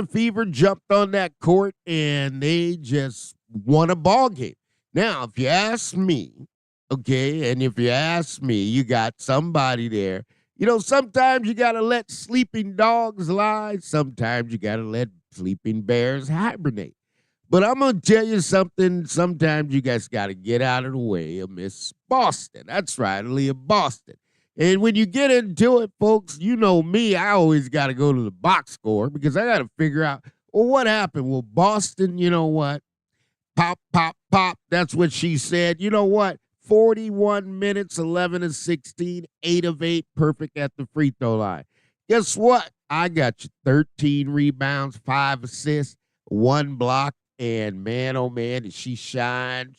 Fever jumped on that court, and they just won a ball game. Now, if you ask me, okay, and if you ask me, you got somebody there. Sometimes you got to let sleeping dogs lie. Sometimes you got to let sleeping bears hibernate. But I'm going to tell you something. Sometimes you guys got to get out of the way of Miss Boston. That's right, Aliyah Boston. And when you get into it, folks, you know me, I always got to go to the box score because I got to figure out, well, what happened? Well, Boston, you know what? Pop, pop, pop. That's what she said. You know what? 41 minutes, 11 of 16, 8 of 8, perfect at the free throw line. Guess what? I got you 13 rebounds, 5 assists, 1 block, and man, oh man, did she shine.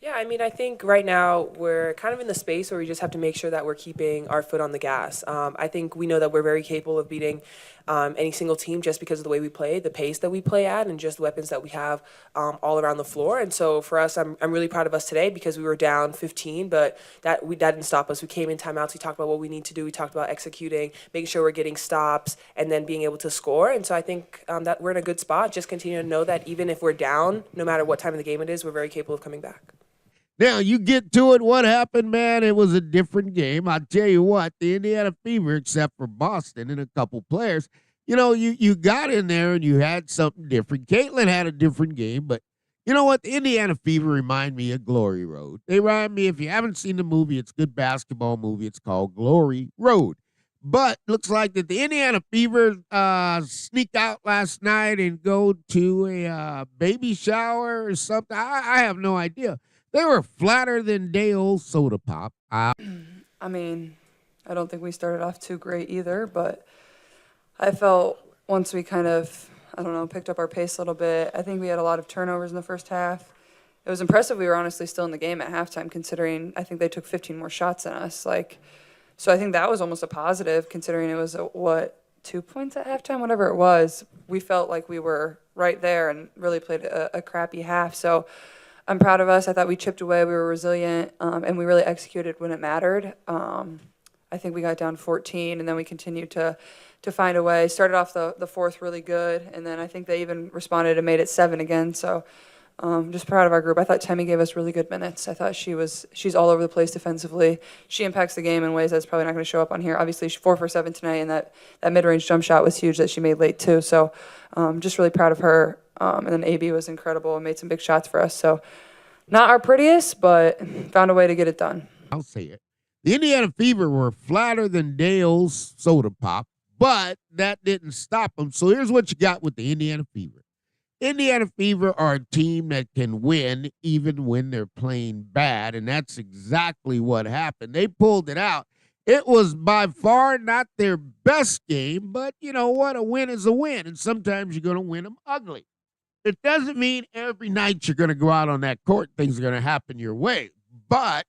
Yeah, I mean, I think right now we're kind of in the space where we just have to make sure that we're keeping our foot on the gas. I think we know that we're very capable of beating any single team just because of the way we play, the pace that we play at, and just the weapons that we have all around the floor. And so for us, I'm really proud of us today because we were down 15, but that didn't stop us. We came in timeouts. We talked about what we need to do. We talked about executing, making sure we're getting stops, and then being able to score. And so I think that we're in a good spot. Just continue to know that even if we're down, no matter what time of the game it is, we're very capable of coming back. Now, you get to it, what happened, man? It was a different game. I tell you what, the Indiana Fever, except for Boston and a couple players, you got in there and you had something different. Caitlin had a different game, but you know what? The Indiana Fever remind me of Glory Road. They remind me, if you haven't seen the movie, it's a good basketball movie. It's called Glory Road. But looks like that the Indiana Fever sneak out last night and go to a baby shower or something. I have no idea. They were flatter than day old soda pop. I mean, I don't think we started off too great either, but I felt once we kind of, picked up our pace a little bit. I think we had a lot of turnovers in the first half. It was impressive we were honestly still in the game at halftime, considering I think they took 15 more shots than us. So I think that was almost a positive, considering it was, 2 points at halftime, whatever it was. We felt like we were right there and really played a crappy half. So I'm proud of us. I thought we chipped away. We were resilient, and we really executed when it mattered. I think we got down 14, and then we continued to find a way. Started off the fourth really good, and then I think they even responded and made it 7 again. So just proud of our group. I thought Temi gave us really good minutes. I thought she's all over the place defensively. She impacts the game in ways that's probably not going to show up on here. Obviously, she's 4 for 7 tonight, and that mid-range jump shot was huge that she made late too. So just really proud of her. And then AB was incredible and made some big shots for us. So not our prettiest, but found a way to get it done. I'll say it. The Indiana Fever were flatter than Dale's soda pop, but that didn't stop them. So here's what you got with the Indiana Fever. Indiana Fever are a team that can win even when they're playing bad, and that's exactly what happened. They pulled it out. It was by far not their best game, but you know what? A win is a win, and sometimes you're going to win them ugly. It doesn't mean every night you're going to go out on that court, things are going to happen your way. But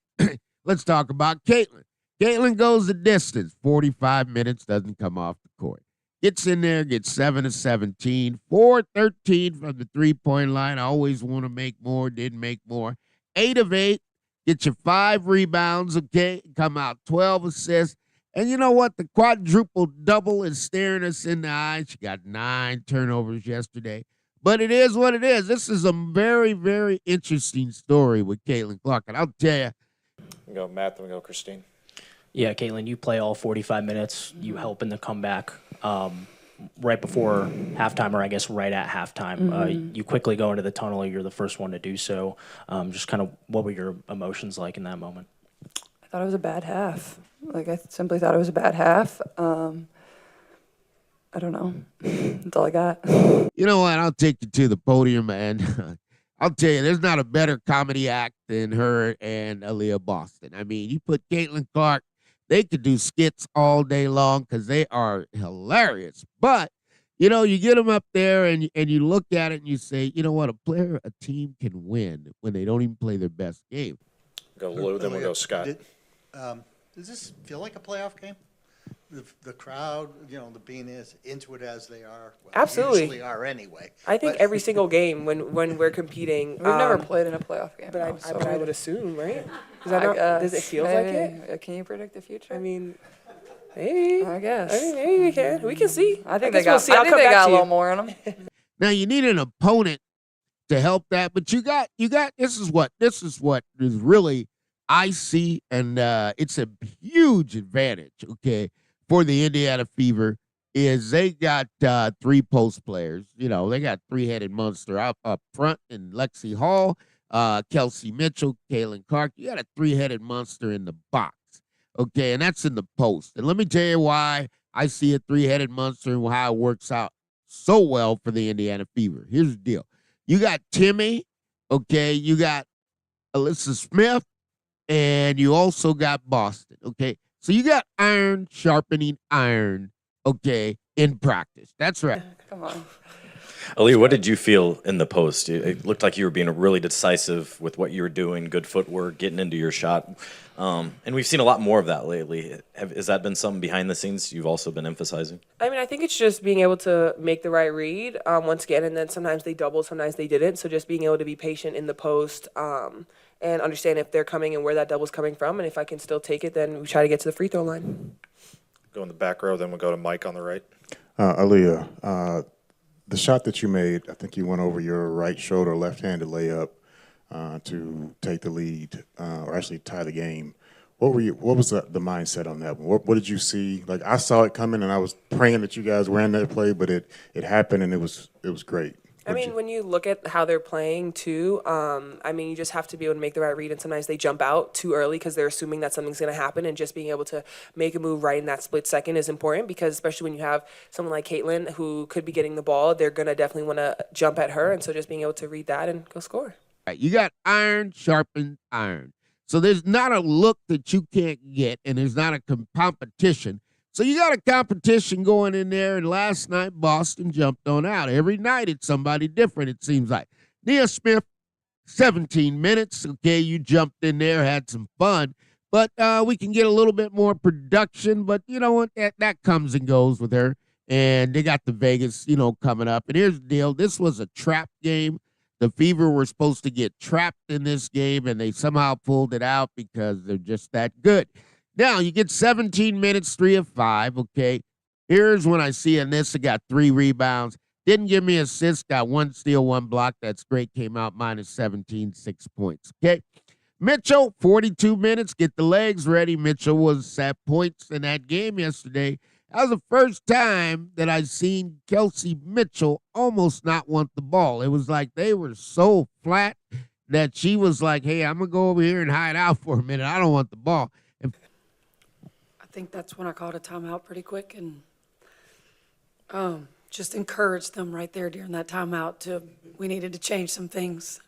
let's talk about Caitlin. Caitlin goes the distance. 45 minutes, doesn't come off the court. Gets in there, gets 7 of 17, 4-13 from the three-point line. I always want to make more, didn't make more. 8 of 8, get you 5 rebounds, okay? Come out 12 assists. And you know what? The quadruple double is staring us in the eye. She got 9 turnovers yesterday. But it is what it is. This is a very, very interesting story with Caitlinclark. And I'll tell you. We go Matt, then we go Christine. Yeah, Caitlin, you play all 45 minutes. You help in the comeback right before halftime, or I guess right at halftime. You quickly go into the tunnel. You're the first one to do so. Just kind of what were your emotions like in that moment? I thought it was a bad half. I simply thought it was a bad half. I don't know. That's all I got. You know what? I'll take you to the podium, and I'll tell you, there's not a better comedy act than her and Aliyah Boston. I mean, you put Caitlinclark, they could do skits all day long because they are hilarious. But, you know, you get them up there and you look at it and you say, you know what? A team can win when they don't even play their best game. Go Lou, then we'll go Scott. Does this feel like a playoff game? The crowd, being as into it as they are. Well, Absolutely. Usually are anyway. I think every single game when we're competing. We've never played in a playoff game. But I would assume, right? Does it feel like it? Can you predict the future? I mean, Maybe. I guess. I mean, maybe we can. We can see. I think guess they got. we'll see. I I'll think come they back got to a you. little more in them. Now you need an opponent to help that, but you got this is what is really I see, and it's a huge advantage, okay, for the Indiana Fever is they got 3 post players. You know, they got 3-headed monster up front in Lexi Hall, Kelsey Mitchell, Caitlinclark. You got a 3-headed monster in the box, okay, and that's in the post. And let me tell you why I see a 3-headed monster and how it works out so well for the Indiana Fever. Here's the deal. You got Timmy, okay, you got Alyssa Smith, and you also got Boston, okay? So you got iron sharpening iron, okay, in practice. That's right. Come on. Aliyah, what did you feel in the post? It looked like you were being really decisive with what you were doing, good footwork, getting into your shot. And we've seen a lot more of that lately. Has that been something behind the scenes you've also been emphasizing? I mean, I think it's just being able to make the right read once again, and then sometimes they double, sometimes they didn't. So just being able to be patient in the post and understand if they're coming and where that double's coming from. And if I can still take it, then we try to get to the free throw line. Go in the back row, then we'll go to Mike on the right. Aliyah, the shot that you made, I think you went over your right shoulder, left-handed layup to take the lead, or actually tie the game. What was the mindset on that one? What did you see? Like, I saw it coming, and I was praying that you guys ran that play, but it happened, and it was great. I mean, when you look at how they're playing too, I mean, you just have to be able to make the right read, and sometimes they jump out too early because they're assuming that something's going to happen, and just being able to make a move right in that split second is important because especially when you have someone like Caitlin who could be getting the ball, they're going to definitely want to jump at her, and so just being able to read that and go score. Right, you got iron sharpened iron. So there's not a look that you can't get, and there's not a competition. So you got a competition going in there, and last night Boston jumped on out. Every night it's somebody different, it seems like. Nia Smith, 17 minutes. Okay, you jumped in there, had some fun. But we can get a little bit more production, but you know what? That comes and goes with her. And they got the Vegas, coming up. And here's the deal. This was a trap game. The Fever were supposed to get trapped in this game, and they somehow pulled it out because they're just that good. Now, you get 17 minutes, 3 of 5, okay? Here's when I see Anissa got 3 rebounds. Didn't give me assists, got 1 steal, 1 block. That's great. Came out minus 17, 6 points, okay? Mitchell, 42 minutes. Get the legs ready. Mitchell was at points in that game yesterday. That was the first time that I've seen Kelsey Mitchell almost not want the ball. It was like they were so flat that she was like, hey, I'm going to go over here and hide out for a minute. I don't want the ball. And I think that's when I called a timeout pretty quick and just encouraged them right there during that timeout we needed to change some things.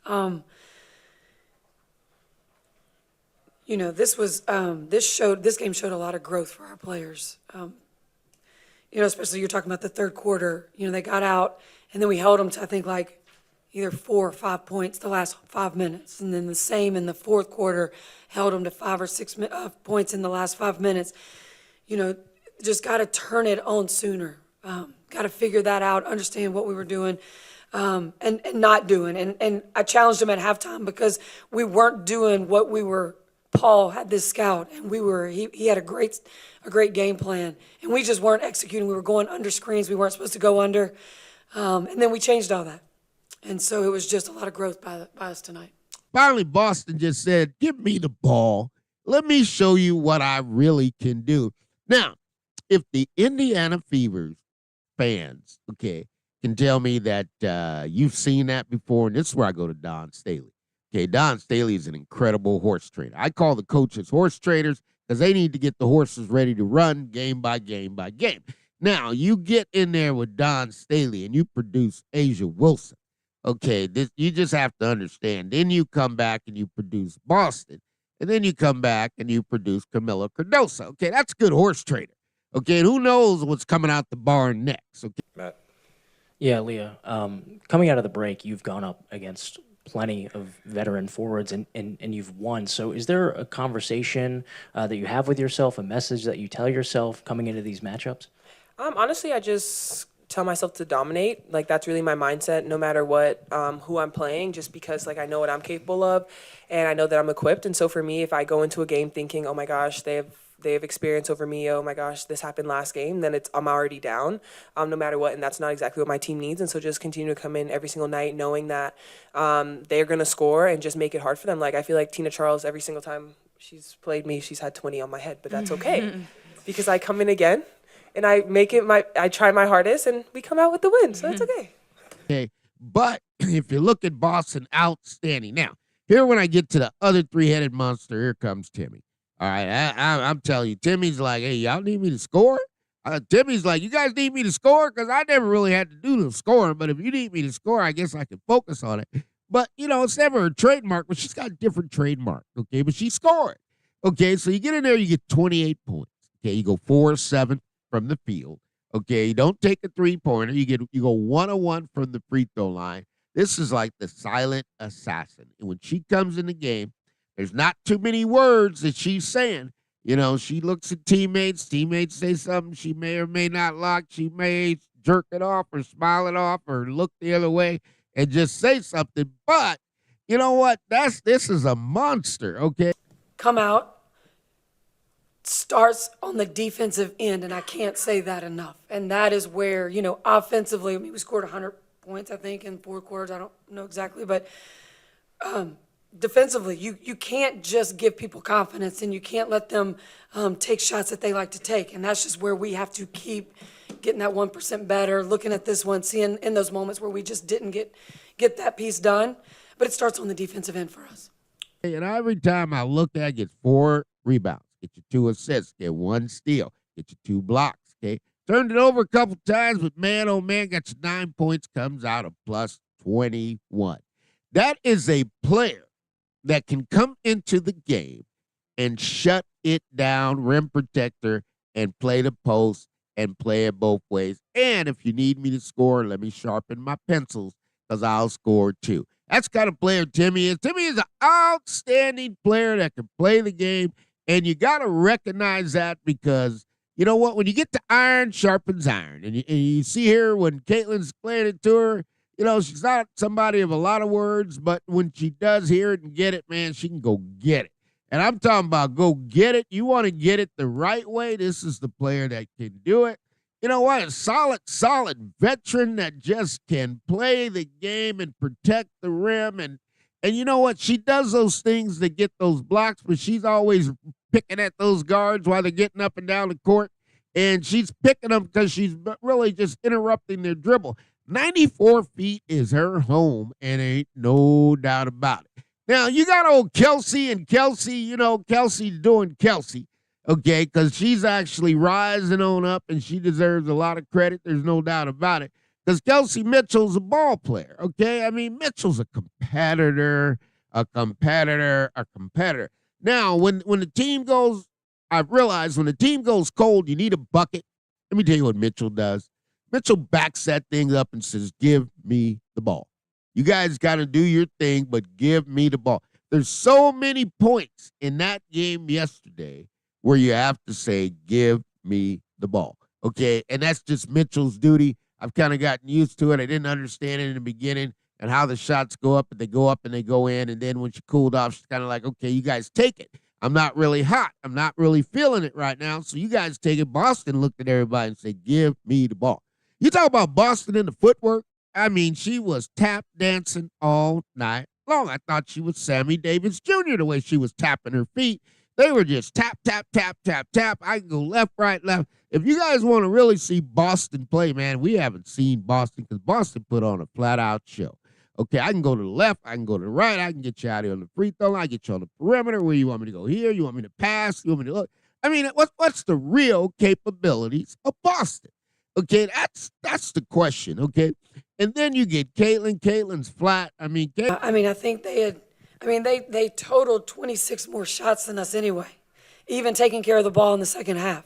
This game showed a lot of growth for our players. Especially you're talking about the third quarter, they got out and then we held them to, I think, like either 4 or 5 points the last 5 minutes. And then the same in the fourth quarter, held them to 5 or 6 points in the last 5 minutes. Just got to turn it on sooner. Got to figure that out, understand what we were doing and not doing. And I challenged them at halftime because we weren't doing what we were. Paul had this scout, and he had a great game plan, and we just weren't executing. We were going under screens we weren't supposed to go under, and then we changed all that. And so it was just a lot of growth by us tonight. finally, Boston just said, give me the ball. Let me show you what I really can do. Now, if the Indiana Fever fans, can tell me that you've seen that before, and this is where I go to Don Staley. Okay, Don Staley is an incredible horse trainer. I call the coaches horse traders because they need to get the horses ready to run game by game by game. Now, you get in there with Don Staley and you produce Asia Wilson. Okay, you just have to understand. Then you come back and you produce Boston. And then you come back and you produce Camila Cardoso. Okay, that's good horse trainer. Okay, and who knows what's coming out the barn next. Okay, Matt. Yeah, Leah, coming out of the break, you've gone up against plenty of veteran forwards and you've won. So is there a conversation that you have with yourself, a message that you tell yourself coming into these matchups? Honestly, I just tell myself to dominate. Like, that's really my mindset, no matter what, who I'm playing, just because, like, I know what I'm capable of and I know that I'm equipped. And so for me, if I go into a game thinking, oh my gosh, they have they have experience over me, oh my gosh, this happened last game, then I'm already down, no matter what, and that's not exactly what my team needs. And so just continue to come in every single night knowing that they're going to score and just make it hard for them. Like, I feel like Tina Charles, every single time she's played me, she's had 20 on my head, but that's okay because I come in again and I try my hardest and we come out with the win, so it's okay. Okay, but if you look at Boston, outstanding. Now, here when I get to the other three-headed monster, here comes Timmy. All right, I'm telling you, Timmy's like, hey, y'all need me to score? Timmy's like, you guys need me to score? Because I never really had to do the scoring, but if you need me to score, I guess I can focus on it. But, you know, it's never a trademark, but she's got a different trademark, okay? But she scored. Okay, so you get in there, you get 28 points. Okay, you go 4-7 from the field. Okay, you don't take a three-pointer. You go 1-1 from the free throw line. This is like the silent assassin. And when she comes in the game, there's not too many words that she's saying. You know, she looks at teammates. Teammates say something she may or may not like. She may jerk it off or smile it off or look the other way and just say something. But you know what? This is a monster, okay? Come out, starts on the defensive end, and I can't say that enough. And that is where, you know, offensively, I mean, we scored 100 points, I think, in 4 quarters. I don't know exactly, but defensively, you can't just give people confidence, and you can't let them take shots that they like to take. And that's just where we have to keep getting that 1% better, looking at this one, seeing in those moments where we just didn't get that piece done. But it starts on the defensive end for us. And every time I look at it, get 4 rebounds, get you 2 assists, get 1 steal, get you 2 blocks, okay? Turned it over a couple times, but man, oh man, got you 9 points, comes out of plus 21. That is a player that can come into the game and shut it down, rim protector, and play the post and play it both ways. And if you need me to score, let me sharpen my pencils because I'll score too. That's the kind of player Timmy is. Timmy is an outstanding player that can play the game, and you got to recognize that because, you know what, when you get to iron, sharpens iron. And you see here when Caitlin's playing it to her, you know, she's not somebody of a lot of words, but when she does hear it and get it, man, she can go get it. And I'm talking about go get it. You want to get it the right way, this is the player that can do it. You know what? A solid veteran that just can play the game and protect the rim. And you know what? She does those things to get those blocks, but she's always picking at those guards while they're getting up and down the court. And she's picking them because she's really just interrupting their dribble. 94 feet is her home, and ain't no doubt about it. Now, you got old Kelsey, and Kelsey, you know, Kelsey's doing Kelsey. Okay, because she's actually rising on up, and she deserves a lot of credit. There's no doubt about it. Because Kelsey Mitchell's a ball player, okay? I mean, Mitchell's a competitor. Now, when the team goes, I've realized when the team goes cold, you need a bucket. Let me tell you what Mitchell does. Mitchell backs that thing up and says, give me the ball. You guys got to do your thing, but give me the ball. There's so many points in that game yesterday where you have to say, give me the ball, okay? And that's just Mitchell's duty. I've kind of gotten used to it. I didn't understand it in the beginning and how the shots go up and they go up and they go in. And then when she cooled off, she's kind of like, okay, you guys take it. I'm not really hot. I'm not really feeling it right now, so you guys take it. Boston looked at everybody and said, give me the ball. You talk about Boston in the footwork. I mean, she was tap dancing all night long. I thought she was Sammy Davis Jr. the way she was tapping her feet. They were just tap, tap, tap, tap, tap. I can go left, right, left. If you guys want to really see Boston play, man, we haven't seen Boston because Boston put on a flat-out show. Okay, I can go to the left. I can go to the right. I can get you out here on the free throw line. I get you on the perimeter. Where you want me to go here? You want me to pass? You want me to look? I mean, what's the real capabilities of Boston? Okay, that's the question, okay? And then you get Caitlin. Caitlin's flat. I mean, I think they totaled 26 more shots than us anyway, even taking care of the ball in the second half.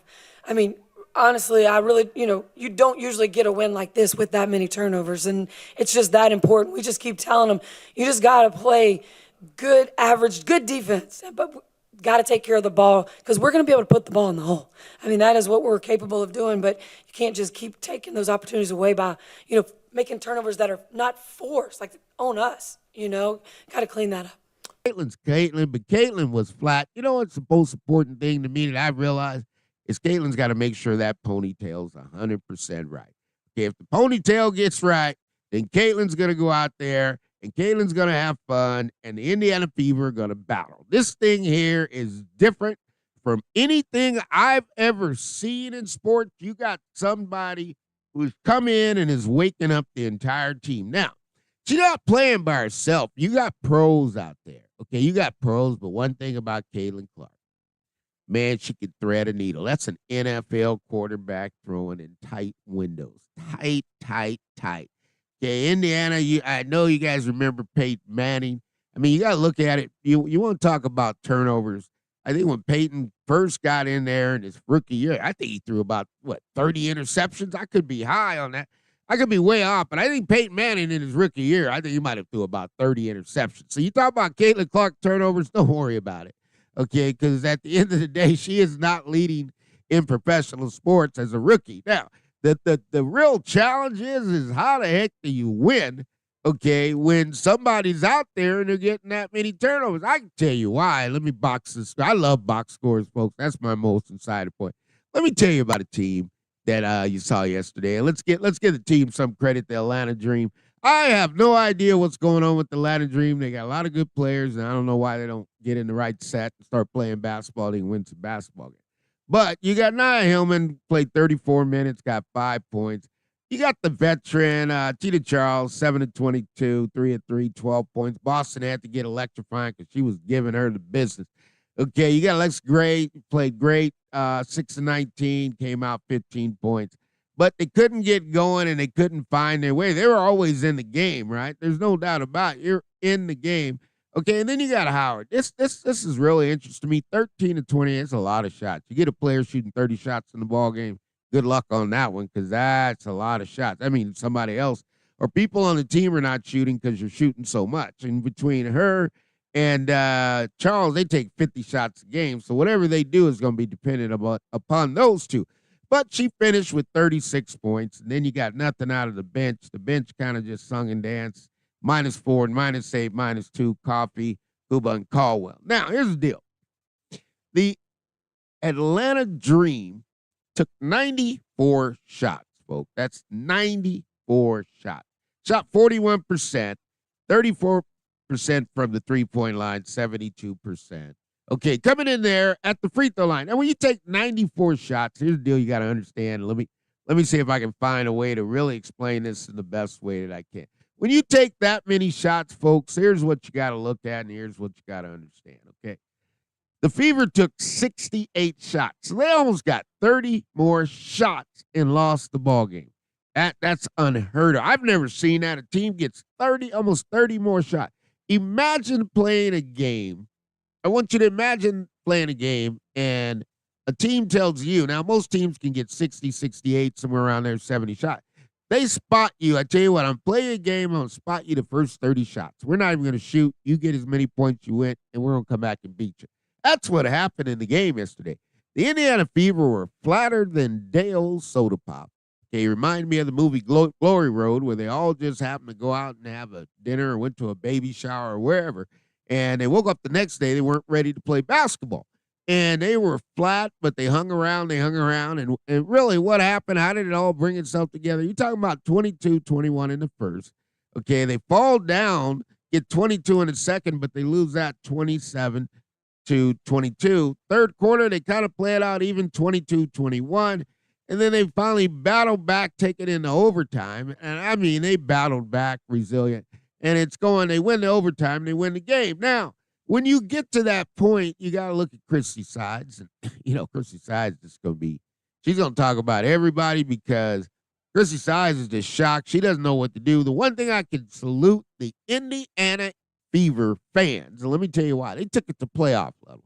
I mean, honestly, I really, you don't usually get a win like this with that many turnovers, and it's just that important. We just keep telling them, you just got to play good defense, but got to take care of the ball because we're going to be able to put the ball in the hole. I mean, that is what we're capable of doing, but you can't just keep taking those opportunities away by, making turnovers that are not forced, like on us, got to clean that up. Caitlin, but Caitlin was flat. You know what's the most important thing to me that I've realized is Caitlin's got to make sure that ponytail's 100% right. Okay, if the ponytail gets right, then Caitlin's going to go out there and Caitlin's going to have fun, and the Indiana Fever are going to battle. This thing here is different from anything I've ever seen in sports. You got somebody who's come in and is waking up the entire team. Now, she's not playing by herself. You got pros out there. Okay, you got pros, but one thing about Caitlinclark, man, she can thread a needle. That's an NFL quarterback throwing in tight windows. Tight, tight, tight. Okay, Indiana, I know you guys remember Peyton Manning. I mean, you got to look at it. You want to talk about turnovers. I think when Peyton first got in there in his rookie year, I think he threw about, 30 interceptions? I could be high on that. I could be way off, but I think Peyton Manning in his rookie year, I think he might have threw about 30 interceptions. So you talk about Caitlinclark turnovers, don't worry about it, okay? Because at the end of the day, she is not leading in professional sports as a rookie. Now, the real challenge is how the heck do you win, okay, when somebody's out there and they're getting that many turnovers? I can tell you why. Let me box this. I love box scores, folks. That's my most excited point. Let me tell you about a team that you saw yesterday. And let's give the team some credit, the Atlanta Dream. I have no idea what's going on with the Atlanta Dream. They got a lot of good players, and I don't know why they don't get in the right set and start playing basketball. They can win some basketball games. But you got Nia Hillman, played 34 minutes, got 5 points. You got the veteran, Tina Charles, 7 of 22, 3 of 3, 12 points. Boston had to get electrifying because she was giving her the business. Okay, you got Lex Gray, played great, 6 of 19, came out 15 points. But they couldn't get going and they couldn't find their way. They were always in the game, right? There's no doubt about it. You're in the game. Okay, and then you got Howard. This is really interesting to me. 13 to 20, it's a lot of shots. You get a player shooting 30 shots in the ball game, good luck on that one because that's a lot of shots. I mean, somebody else or people on the team are not shooting because you're shooting so much. And between her and Charles, they take 50 shots a game. So whatever they do is going to be dependent upon those two. But she finished with 36 points. And then you got nothing out of the bench. The bench kind of just sung and danced. -4, -8, -2, Coffee, Kuba, and Caldwell. Now, here's the deal. The Atlanta Dream took 94 shots, folks. That's 94 shots. Shot 41%, 34% from the three-point line, 72%. Okay, coming in there at the free throw line. Now, when you take 94 shots, here's the deal you got to understand. Let me see if I can find a way to really explain this in the best way that I can. When you take that many shots, folks, here's what you got to look at, and here's what you got to understand, okay? The Fever took 68 shots. So they almost got 30 more shots and lost the ball game. That's unheard of. I've never seen that. A team gets almost 30 more shots. Imagine playing a game. I want you to imagine playing a game, and a team tells you, now most teams can get 60, 68, somewhere around there, 70 shots. They spot you. I tell you what, I'm playing a game, I'm going to spot you the first 30 shots. We're not even going to shoot. You get as many points you win, and we're going to come back and beat you. That's what happened in the game yesterday. The Indiana Fever were flatter than Dale's soda pop. Okay, remind me of the movie Glory Road, where they all just happened to go out and have a dinner or went to a baby shower or wherever, and they woke up the next day, they weren't ready to play basketball. And they were flat, but they hung around, and really what happened, how did it all bring itself together? You're talking about 22-21 in the first. Okay, they fall down, get 22 in the second, but they lose that 27-22. Third quarter, they kind of play it out even 22-21. And then they finally battled back, take it into overtime. And I mean, they battled back resilient. And it's going, they win the overtime, they win the game. Now, when you get to that point, you got to look at Chrissy Sides. And, Chrissy Sides is going to be, she's going to talk about everybody because Chrissy Sides is just shocked. She doesn't know what to do. The one thing I can salute the Indiana Fever fans, and let me tell you why. They took it to playoff level.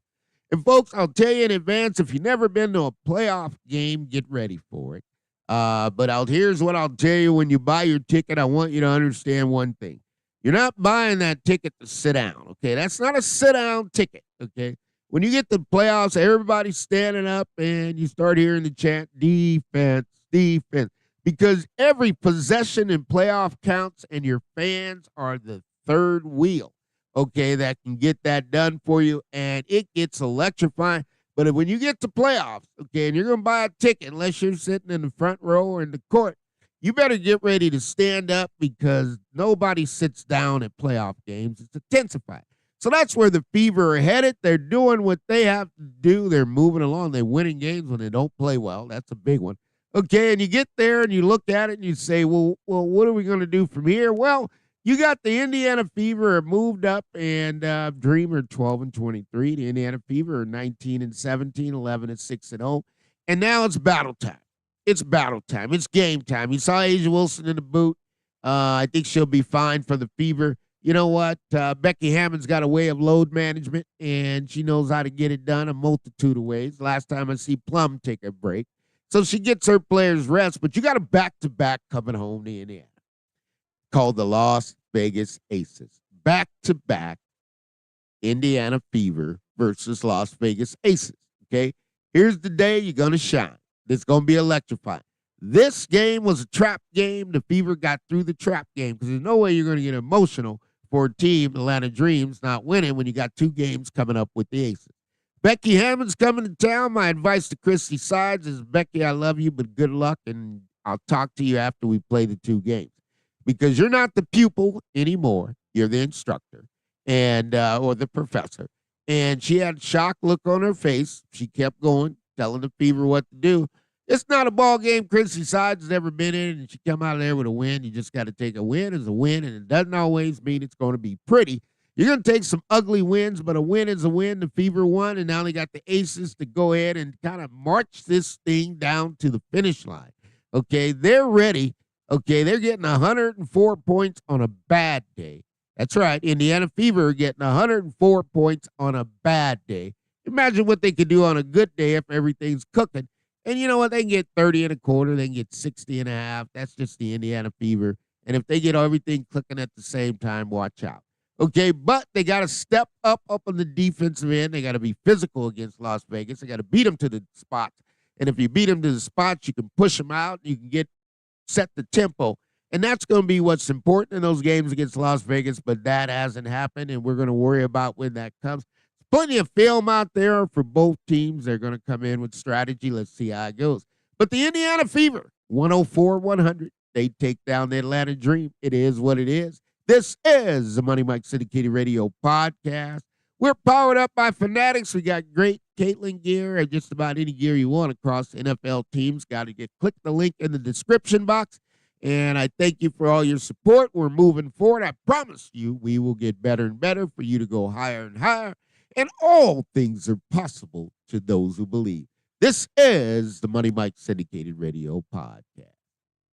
And, folks, I'll tell you in advance, if you've never been to a playoff game, get ready for it. But here's what I'll tell you. When you buy your ticket, I want you to understand one thing. You're not buying that ticket to sit down, okay? That's not a sit-down ticket, okay? When you get to the playoffs, everybody's standing up, and you start hearing the chant, defense, defense, because every possession in playoff counts, and your fans are the third wheel. okay, that can get that done for you, and it gets electrifying. But when you get to playoffs, okay, and you're going to buy a ticket, unless you're sitting in the front row or in the court, you better get ready to stand up because nobody sits down at playoff games. It's intensified. So that's where the Fever are headed. They're doing what they have to do. They're moving along. They're winning games when they don't play well. That's a big one. Okay, and you get there and you look at it and you say, well, what are we going to do from here? Well, you got the Indiana Fever moved up, and Dream are 12-23. The Indiana Fever are 19-17, 11-6-0. And now it's battle time. It's battle time. It's game time. You saw Asia Wilson in the boot. I think she'll be fine for the Fever. You know what? Becky Hammond's got a way of load management, and she knows how to get it done a multitude of ways. Last time I see Plum take a break. So she gets her players rest, but you got a back-to-back coming home to Indiana called the Las Vegas Aces. Back-to-back Indiana Fever versus Las Vegas Aces, okay? Here's the day you're going to shine. It's going to be electrifying. This game was a trap game. The Fever got through the trap game because there's no way you're going to get emotional for a team, Atlanta Dreams, not winning when you got 2 games coming up with the Aces. Becky Hammond's coming to town. My advice to Christy Sides is, Becky, I love you, but good luck, and I'll talk to you after we play the 2 games because you're not the pupil anymore. You're the instructor and or the professor. And she had a shocked look on her face. She kept going, telling the Fever what to do. It's not a ball game Christy Sides has ever been in, and she come out of there with a win. You just got to take a win as a win, and it doesn't always mean it's going to be pretty. You're going to take some ugly wins, but a win is a win. The Fever won, and now they got the Aces to go ahead and kind of march this thing down to the finish line. Okay, they're ready. Okay, they're getting 104 points on a bad day. That's right, Indiana Fever are getting 104 points on a bad day. Imagine what they could do on a good day if everything's cooking. And you know what? They can get 30 and a quarter. They can get 60 and a half. That's just the Indiana Fever. And if they get everything clicking at the same time, watch out. Okay, but they got to step up on the defensive end. They got to be physical against Las Vegas. They got to beat them to the spots. And if you beat them to the spots, you can push them out. You can set the tempo. And that's going to be what's important in those games against Las Vegas, but that hasn't happened, and we're going to worry about when that comes. Plenty of film out there for both teams. They're going to come in with strategy. Let's see how it goes. But the Indiana Fever, 104-100. They take down the Atlanta Dream. It is what it is. This is the Money Mike Syndicated Radio podcast. We're powered up by Fanatics. We got great Caitlin gear and just about any gear you want across NFL teams. Got to click the link in the description box. And I thank you for all your support. We're moving forward. I promise you we will get better and better for you to go higher and higher. And all things are possible to those who believe. This is the Money Mike Syndicated Radio podcast.